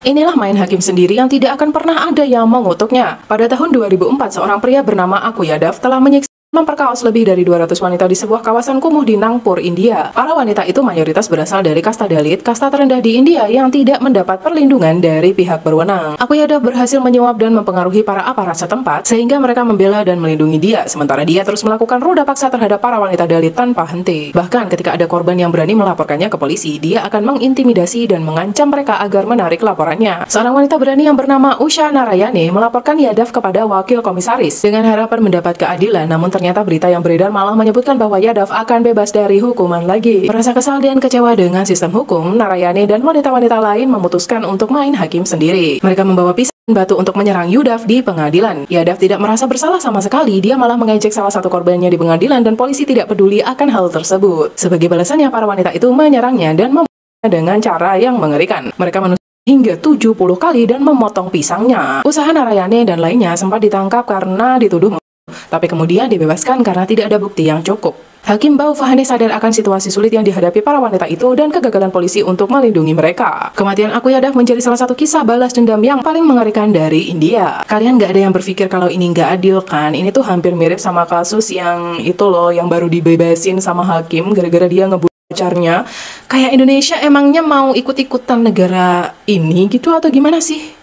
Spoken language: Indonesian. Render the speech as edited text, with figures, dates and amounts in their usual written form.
Inilah main hakim sendiri yang tidak akan pernah ada yang mengutuknya. Pada tahun 2004, seorang pria bernama Akuyadav telah menyiksa memperkaos lebih dari 200 wanita di sebuah kawasan kumuh di Nagpur, India. Para wanita itu mayoritas berasal dari kasta Dalit, kasta terendah di India yang tidak mendapat perlindungan dari pihak berwenang. Akuyadav berhasil menyuap dan mempengaruhi para aparat setempat sehingga mereka membela dan melindungi dia, sementara dia terus melakukan ruda paksa terhadap para wanita Dalit tanpa henti. Bahkan ketika ada korban yang berani melaporkannya ke polisi, dia akan mengintimidasi dan mengancam mereka agar menarik laporannya. Seorang wanita berani yang bernama Usha Narayane melaporkan Yadav kepada wakil komisaris dengan harapan mendapat keadilan, namun ternyata berita yang beredar malah menyebutkan bahwa Yadav akan bebas dari hukuman lagi. Merasa kesal dan kecewa dengan sistem hukum, Narayane dan wanita-wanita lain memutuskan untuk main hakim sendiri. Mereka membawa pisau dan batu untuk menyerang Yadav di pengadilan. Yadav tidak merasa bersalah sama sekali, dia malah mengejek salah satu korbannya di pengadilan dan polisi tidak peduli akan hal tersebut. Sebagai balasannya, para wanita itu menyerangnya dan membunuhnya dengan cara yang mengerikan. Mereka menusuk hingga 70 kali dan memotong pisangnya. Usaha Narayane dan lainnya sempat ditangkap karena dituduh, tapi kemudian dibebaskan karena tidak ada bukti yang cukup. Hakim Bau Fahane sadar akan situasi sulit yang dihadapi para wanita itu dan kegagalan polisi untuk melindungi mereka. Kematian Akuyadav menjadi salah satu kisah balas dendam yang paling mengerikan dari India. Kalian nggak ada yang berpikir kalau ini nggak adil kan? Ini tuh hampir mirip sama kasus yang itu loh, yang baru dibebasin sama hakim gara-gara dia ngebunuh pacarnya. Kayak Indonesia emangnya mau ikut-ikutan negara ini gitu atau gimana sih?